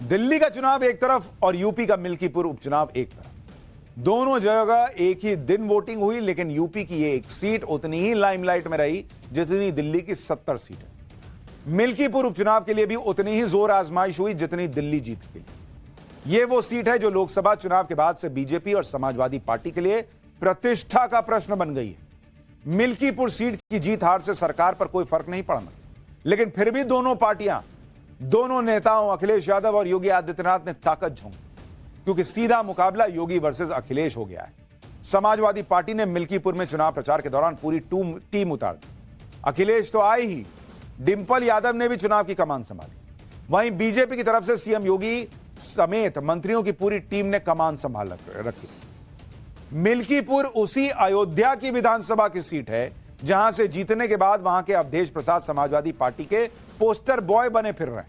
दिल्ली का चुनाव एक तरफ और यूपी का मिल्कीपुर उपचुनाव एक तरफ, दोनों जगह एक ही दिन वोटिंग हुई, लेकिन यूपी की ये एक सीट उतनी ही लाइमलाइट में रही जितनी दिल्ली की 70 सीटें। मिल्कीपुर उपचुनाव के लिए भी उतनी ही जोर आजमाइश हुई जितनी दिल्ली जीत के लिए। यह वो सीट है जो लोकसभा चुनाव के बाद से बीजेपी और समाजवादी पार्टी के लिए प्रतिष्ठा का प्रश्न बन गई है। मिल्कीपुर सीट की जीत हार से सरकार पर कोई फर्क नहीं पड़ना, लेकिन फिर भी दोनों पार्टियां, दोनों नेताओं अखिलेश यादव और योगी आदित्यनाथ ने ताकत झोंकी, क्योंकि सीधा मुकाबला योगी वर्सेस अखिलेश हो गया है। समाजवादी पार्टी ने मिल्कीपुर में चुनाव प्रचार के दौरान पूरी टीम उतार दी। अखिलेश तो आए ही, डिंपल यादव ने भी चुनाव की कमान संभाली। वहीं बीजेपी की तरफ से सीएम योगी समेत मंत्रियों की पूरी टीम ने कमान संभाल रखी। मिल्कीपुर उसी अयोध्या की विधानसभा की सीट है जहां से जीतने के बाद वहां के अवधेश प्रसाद समाजवादी पार्टी के पोस्टर बॉय बने फिर रहे हैं।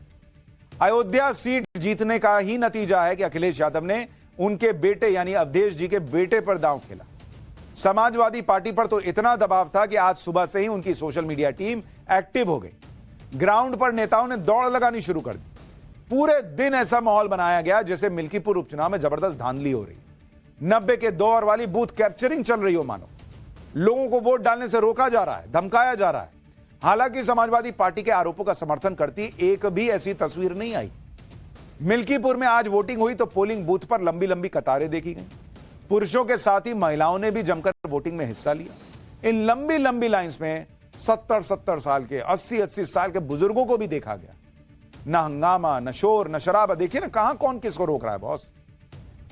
अयोध्या सीट जीतने का ही नतीजा है कि अखिलेश यादव ने उनके बेटे यानी अवधेश जी के बेटे पर दांव खेला। समाजवादी पार्टी पर तो इतना दबाव था कि आज सुबह से ही उनकी सोशल मीडिया टीम एक्टिव हो गई। ग्राउंड पर नेताओं ने दौड़ लगानी शुरू कर दी। पूरे दिन ऐसा माहौल बनाया गया जैसे मिल्कीपुर उपचुनाव में जबरदस्त धांधली हो रही, 90 के दौर वाली बूथ कैप्चरिंग चल रही हो मानो। लोगों को वोट डालने से रोका जा रहा है, धमकाया जा रहा है। हालांकि समाजवादी पार्टी के आरोपों का समर्थन करती एक भी ऐसी तस्वीर नहीं आई। मिल्कीपुर में आज वोटिंग हुई तो पोलिंग बूथ पर लंबी लंबी कतारें देखी गई। पुरुषों के साथ ही महिलाओं ने भी जमकर वोटिंग में हिस्सा लिया। इन लंबी लंबी लाइंस में 70-70 साल के, 80-80 साल के बुजुर्गों को भी देखा गया। न हंगामा, न शोर, न शराब। देखिए ना कहां कौन किसको रोक रहा है बॉस।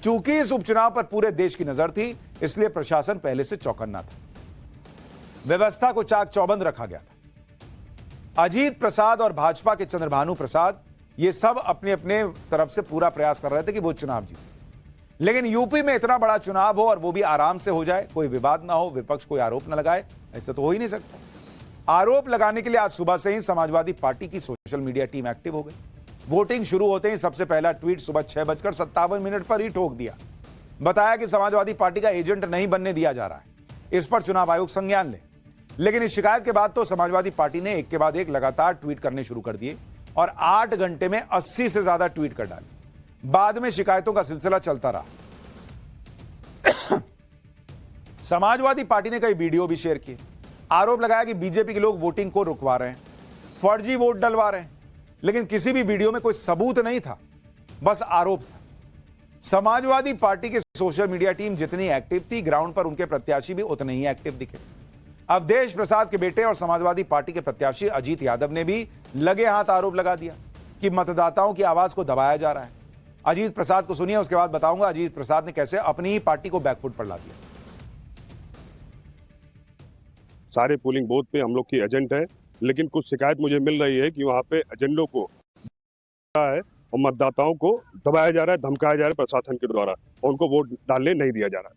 चूंकि इस उपचुनाव पर पूरे देश की नजर थी, इसलिए प्रशासन पहले से चौकन्ना था। व्यवस्था को चाक चौबंद रखा गया था। अजीत प्रसाद और भाजपा के चंद्रभानु प्रसाद ये सब अपने अपने तरफ से पूरा प्रयास कर रहे थे कि वो चुनाव जीते। लेकिन यूपी में इतना बड़ा चुनाव हो और वो भी आराम से हो जाए, कोई विवाद ना हो, विपक्ष कोई आरोप ना लगाए, ऐसा तो हो ही नहीं सकता। आरोप लगाने के लिए आज सुबह से ही समाजवादी पार्टी की सोशल मीडिया टीम एक्टिव हो गई। वोटिंग शुरू होते ही सबसे पहला ट्वीट सुबह 6:57 पर ही ठोक दिया। बताया कि समाजवादी पार्टी का एजेंट नहीं बनने दिया जा रहा है, इस पर चुनाव आयोग संज्ञान ले। लेकिन इस शिकायत के बाद तो समाजवादी पार्टी ने एक के बाद एक लगातार ट्वीट करने शुरू कर दिए और 8 घंटे में 80 से ज्यादा ट्वीट कर डाले। बाद में शिकायतों का सिलसिला चलता रहा। समाजवादी पार्टी ने कई वीडियो भी शेयर किए। आरोप लगाया कि बीजेपी के लोग वोटिंग को रुकवा रहे हैं, फर्जी वोट डलवा रहे हैं। लेकिन किसी भी वीडियो में कोई सबूत नहीं था, बस आरोप था। समाजवादी पार्टी की सोशल मीडिया टीम जितनी एक्टिव थी, ग्राउंड पर उनके प्रत्याशी भी उतने ही एक्टिव दिखे। अवधेश प्रसाद के बेटे और समाजवादी पार्टी के प्रत्याशी अजीत यादव ने भी लगे हाथ आरोप लगा दिया कि मतदाताओं की आवाज को दबाया जा रहा है। अजीत प्रसाद को सुनिए, उसके बाद बताऊंगा अजीत प्रसाद ने कैसे अपनी ही पार्टी को बैकफुट पर ला दिया। सारे पोलिंग बूथ पे हम लोग की एजेंट है, लेकिन कुछ शिकायत मुझे मिल रही है कि वहां पे एजेंडों को है और मतदाताओं को दबाया जा रहा है, धमकाया जा रहा है प्रशासन के द्वारा, और उनको वोट डालने नहीं दिया जा रहा है।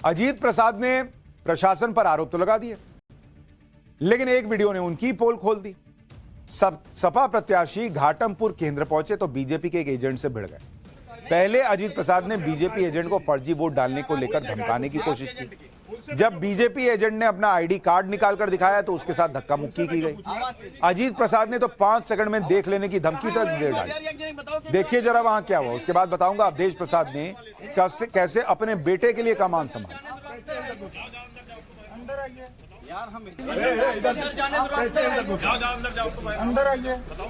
अजीत प्रसाद ने प्रशासन पर आरोप तो लगा दिए, लेकिन एक वीडियो ने उनकी पोल खोल दी। सपा प्रत्याशी घाटमपुर केंद्र पहुंचे तो बीजेपी के एक एजेंट से भिड़ गए। पहले अजीत प्रसाद ने बीजेपी एजेंट को फर्जी वोट डालने को लेकर धमकाने की कोशिश की। जब बीजेपी एजेंट ने अपना आईडी कार्ड निकालकर दिखाया तो उसके साथ धक्का मुक्की की गई। अजीत प्रसाद ने तो 5 सेकंड में देख लेने की धमकी तक दे डाली। देखिए जरा वहां क्या हुआ, उसके बाद बताऊंगा अवधेश प्रसाद ने कैसे अपने बेटे के लिए कमान संभाला।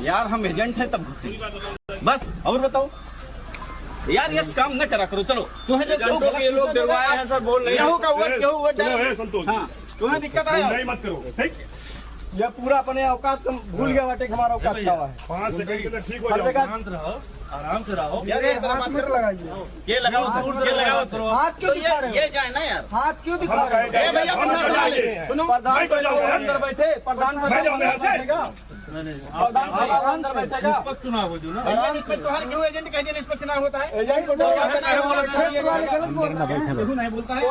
यार हम एजेंट हैं तब बस, और बताओ यार ये काम न करा करो। चलो तुम्हें ये लोग डरवाया है सर, बोल रहे हैं संतोष। हाँ तुम्हें दिक्कत है, नहीं मत करो। ठीक ये पूरा अपने औकात को भूल गया बाटे, हमारा औकात क्या है। 5 सेकंड के अंदर ठीक हो जाएगा, आराम से रहो। ये लगाओ, ये लगाओ, हाथ क्यों दिखा रहे हो? ये जाए ना यार, हाथ क्यों दिखा रहे हो? भैया सुनो, प्रधान अंदर बैठे, प्रधान अंदर बैठेगा। चुनाव हो जो ना, क्यों एजेंट कह दिया निष्पक्ष चुनाव होता है? एजेंट को नहीं बोलता है।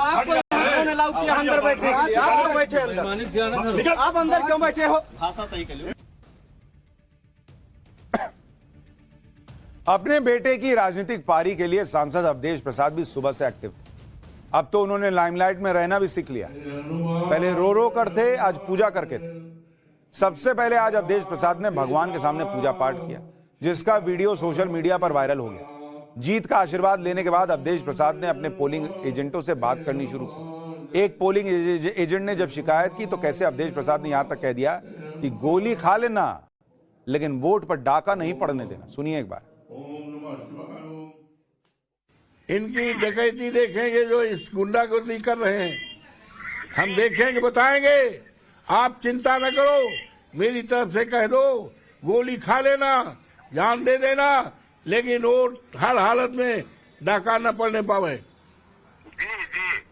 अलाउ किया अंदर बैठे, आप बैठे अंदर, आप अंदर क्यों बैठे हो? भाषा सही कर लो। अपने बेटे की राजनीतिक पारी के लिए सांसद अवधेश प्रसाद भी सुबह से एक्टिव थे। अब तो उन्होंने लाइमलाइट में रहना भी सीख लिया। पहले रो रो कर थे, आज पूजा करके थे। सबसे पहले आज अवधेश प्रसाद ने भगवान के सामने पूजा पाठ किया। जिसका वीडियो सोशल मीडिया पर वायरल हो गया। जीत का आशीर्वाद लेने के बाद अवधेश प्रसाद ने अपने पोलिंग एजेंटों से बात करनी शुरू की। एक पोलिंग एजेंट ने जब शिकायत की तो कैसे अवधेश प्रसाद ने यहां तक कह दिया कि गोली खा लेना लेकिन वोट पर डाका नहीं पड़ने देना। सुनिए एक बार। इनकी डकैती देखेंगे जो इस गुंडागर्दी कर रहे हैं, हम देखेंगे, बताएंगे। आप चिंता न करो, मेरी तरफ से कह दो, गोली खा लेना, जान दे देना, लेकिन वोट हर हालत में डाका न पड़ने पावे।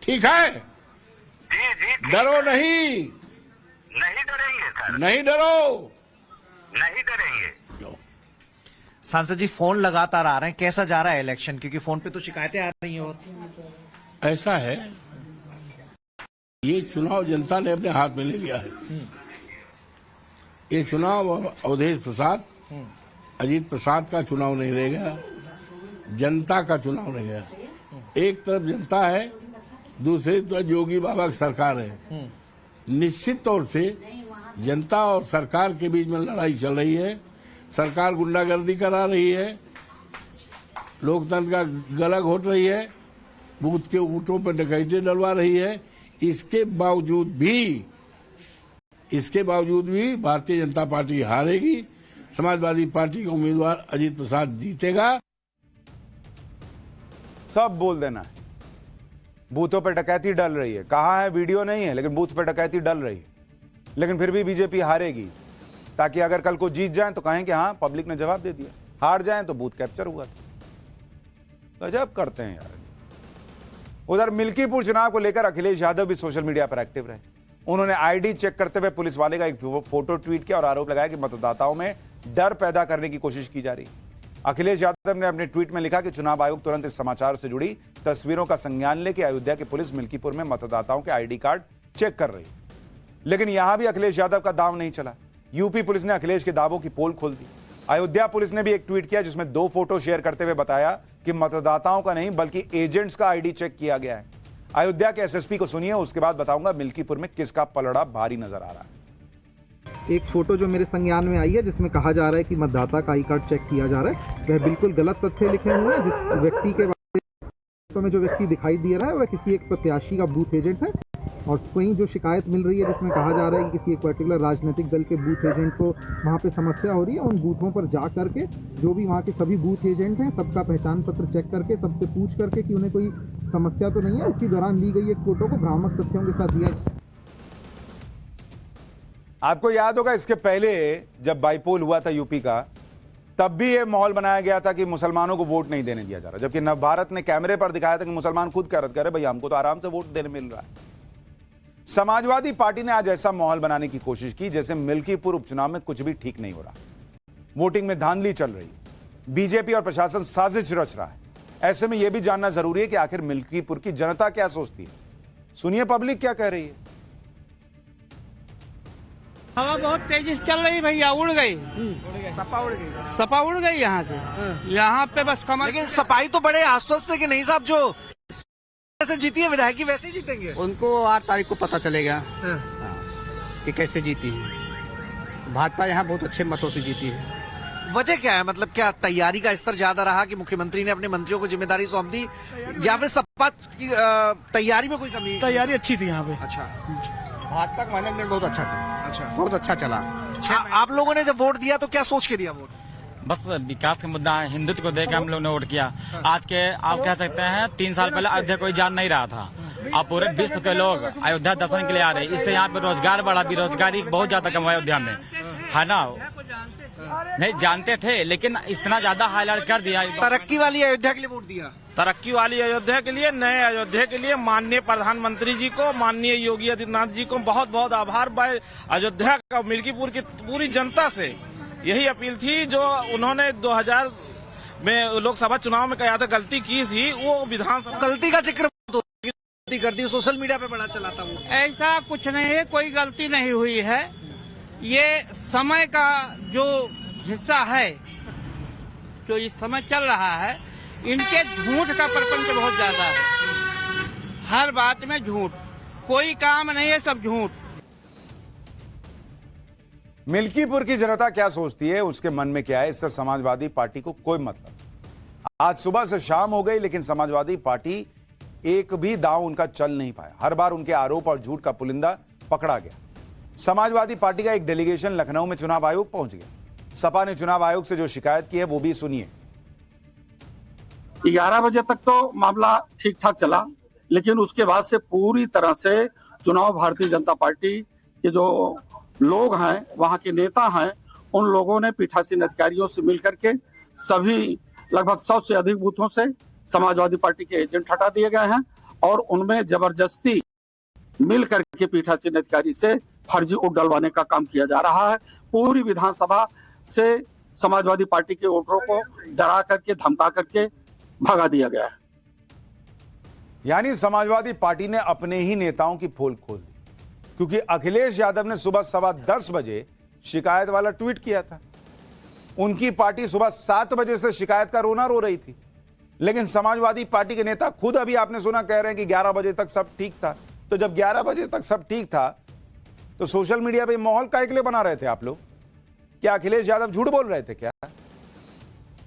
ठीक है? डरो नहीं, नहीं डरेंगे सर, नहीं डरो, नहीं डरेंगे। सांसद जी फोन लगातार आ रहे हैं, कैसा जा रहा है इलेक्शन? क्योंकि फोन पे तो शिकायतें आ रही हैं। ऐसा है, ये चुनाव जनता ने अपने हाथ में ले लिया है। ये चुनाव अवधेश प्रसाद, अजीत प्रसाद का चुनाव नहीं रह गया, जनता का चुनाव रह गया। एक तरफ जनता है, दूसरी तरफ योगी बाबा की सरकार है। निश्चित तौर से जनता और सरकार के बीच में लड़ाई चल रही है। सरकार गुंडागर्दी करा रही है, लोकतंत्र का गला घोट रही है, बूथ के ऊँटों पर डकैती डलवा रही है। इसके बावजूद भी भारतीय जनता पार्टी हारेगी, समाजवादी पार्टी का उम्मीदवार अजीत प्रसाद जीतेगा। सब बोल देना है, बूथों पर डकैती डल रही है। कहाँ है? वीडियो नहीं है, लेकिन बूथ पर डकैती डल रही है। लेकिन फिर भी बीजेपी हारेगी, ताकि अगर कल को जीत जाए तो कहें कि हाँ पब्लिक ने जवाब दे दिया, हार जाए तो बूथ कैप्चर हुआ। गजब करते हैं यार। उधर मिल्कीपुर चुनाव को लेकर अखिलेश यादव भी सोशल मीडिया पर एक्टिव रहे। उन्होंने आईडी चेक करते हुए पुलिस वाले का एक फोटो ट्वीट किया और आरोप लगाया कि मतदाताओं में डर पैदा करने की कोशिश की जा रही है। अखिलेश यादव ने अपने ट्वीट में लिखा कि चुनाव आयोग तुरंत इस समाचार से जुड़ी तस्वीरों का संज्ञान ले कि अयोध्या की पुलिस मिल्कीपुर में मतदाताओं के आईडी कार्ड चेक कर रही है। लेकिन यहां भी अखिलेश यादव का दांव नहीं चला। यूपी पुलिस ने अखिलेश के दावों की पोल खोल दी। अयोध्या पुलिस ने भी एक ट्वीट किया जिसमें 2 फोटो शेयर करते हुए बताया कि मतदाताओं का नहीं बल्कि एजेंट्स का आईडी चेक किया गया है। अयोध्या के एसएसपी को सुनिए, उसके बाद बताऊंगा मिल्कीपुर में किसका पलड़ा भारी नजर आ रहा है। एक फोटो जो मेरे संज्ञान में आई है जिसमें कहा जा रहा है कि मतदाता का आई कार्ड चेक किया जा रहा है, वह बिल्कुल गलत तथ्य लिखे हुए हैं। जिस व्यक्ति के बारे में जो व्यक्ति दिखाई दे रहा है वह किसी एक प्रत्याशी का बूथ एजेंट है। और वहीं जो शिकायत मिल रही है जिसमें कहा जा रहा है कि किसी एक पर्टिकुलर राजनीतिक दल के बूथ एजेंट को वहाँ पे समस्या हो रही है, उन बूथों पर जा करके जो भी वहाँ के सभी बूथ एजेंट हैं सबका पहचान पत्र चेक करके सबसे पूछ करके कि उन्हें कोई समस्या तो नहीं है, उसी दौरान ली गई एक फोटो को भ्रामक तथ्यों के साथ दिया। आपको याद होगा इसके पहले जब बाईपोल हुआ था यूपी का, तब भी यह माहौल बनाया गया था कि मुसलमानों को वोट नहीं देने दिया जा रहा, जबकि नवभारत ने कैमरे पर दिखाया था कि मुसलमान खुद कह रहे भाई हमको तो आराम से वोट देने मिल रहा है। समाजवादी पार्टी ने आज ऐसा माहौल बनाने की कोशिश की जैसे मिल्कीपुर उपचुनाव में कुछ भी ठीक नहीं हो रहा, वोटिंग में धांधली चल रही, बीजेपी और प्रशासन साजिश रच रहा है। ऐसे में यह भी जानना जरूरी है कि आखिर मिल्कीपुर की जनता क्या सोचती है। सुनिए पब्लिक क्या कह रही है। हवा बहुत तेजी से चल रही भैया, उड़ गई, सपा उड़ गई यहाँ से। यहाँ पे बस कमल। लेकिन सपाई तो बड़े आश्वस्त है कि नहीं साहब, जो कैसे जीती है विधायक वैसे ही जीतेंगे। उनको 8 तारीख को पता चलेगा कि कैसे जीती है। भाजपा यहाँ बहुत अच्छे मतों से जीती है। वजह क्या है? मतलब क्या तैयारी का स्तर ज्यादा रहा कि मुख्यमंत्री ने अपने मंत्रियों को जिम्मेदारी सौंप दी, या फिर सपा की तैयारी में कोई कमी? तैयारी अच्छी थी यहाँ पे। अच्छा, भाजपा का मैनेजमेंट बहुत अच्छा था। अच्छा, बहुत अच्छा चला। आप लोगों ने जब वोट दिया तो क्या सोच के दिया वोट? बस विकास का मुद्दा है, हिंदुत्व को देकर हम लोग ने वोट किया। आज के आप कह सकते हैं 3 साल पहले अयोध्या कोई जान नहीं रहा था, अब पूरे विश्व के लोग अयोध्या दर्शन के लिए आ रहे हैं। इससे यहाँ पे रोजगार बढ़ा, बेरोजगारी बहुत ज्यादा कम हुआ अयोध्या में, है ना। नहीं जानते थे लेकिन इतना ज्यादा हाईलाइट कर दिया। तरक्की वाली अयोध्या के लिए वोट दिया। तरक्की वाली अयोध्या के लिए, नए अयोध्या के लिए माननीय प्रधानमंत्री जी को, माननीय योगी आदित्यनाथ जी को बहुत बहुत आभार। अयोध्या का, मिल्कीपुर की पूरी जनता से यही अपील थी जो उन्होंने 2000 में लोकसभा चुनाव में कहा था गलती की थी, वो विधानसभा गलती का जिक्र कर दी, सोशल मीडिया पे बड़ा चलाता वो। ऐसा कुछ नहीं है, कोई गलती नहीं हुई है। ये समय का जो हिस्सा है, जो इस समय चल रहा है, इनके झूठ का प्रपंच बहुत ज्यादा है। हर बात में झूठ, कोई काम नहीं है, सब झूठ। मिल्कीपुर की जनता क्या सोचती है, उसके मन में क्या है, इससे समाजवादी पार्टी को कोई मतलब नहीं। आज सुबह से शाम हो गई लेकिन समाजवादी पार्टी एक भी दांव उनका चल नहीं पाया। हर बार उनके आरोप और झूठ का पुलिंदा पकड़ा गया। समाजवादी पार्टी का एक डेलीगेशन लखनऊ में चुनाव आयोग पहुंच गया। सपा ने चुनाव आयोग से जो शिकायत की है वो भी सुनिए। 11 बजे तक तो मामला ठीक ठाक चला, लेकिन उसके बाद से पूरी तरह से चुनाव भारतीय जनता पार्टी के जो लोग हैं, वहां के नेता हैं, उन लोगों ने पीठासीन अधिकारियों से मिलकर के सभी लगभग 100 से अधिक बूथों से समाजवादी पार्टी के एजेंट हटा दिए गए हैं और उनमें जबरदस्ती मिल करके पीठासीन अधिकारी से फर्जी वोट डलवाने का काम किया जा रहा है। पूरी विधानसभा से समाजवादी पार्टी के वोटरों को डरा करके, धमका करके भगा दिया गया है। यानी समाजवादी पार्टी ने अपने ही नेताओं की पोल खोल दी, क्योंकि अखिलेश यादव ने सुबह 10:15 बजे शिकायत वाला ट्वीट किया था। उनकी पार्टी सुबह 7 बजे से शिकायत का रोना रो रही थी, लेकिन समाजवादी पार्टी के नेता खुद अभी आपने सुना कह रहे हैं कि 11 बजे तक सब ठीक था। तो जब 11 बजे तक सब ठीक था तो सोशल मीडिया पे माहौल काहे के लिए बना रहे थे आप लोग? क्या अखिलेश यादव झूठ बोल रहे थे क्या?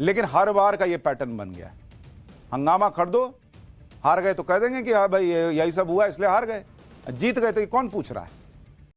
लेकिन हर बार का यह पैटर्न बन गया है। हंगामा कर दो, हार गए तो कह देंगे कि हाँ भाई यही सब हुआ इसलिए हार गए, जीत गए तो कौन पूछ रहा है।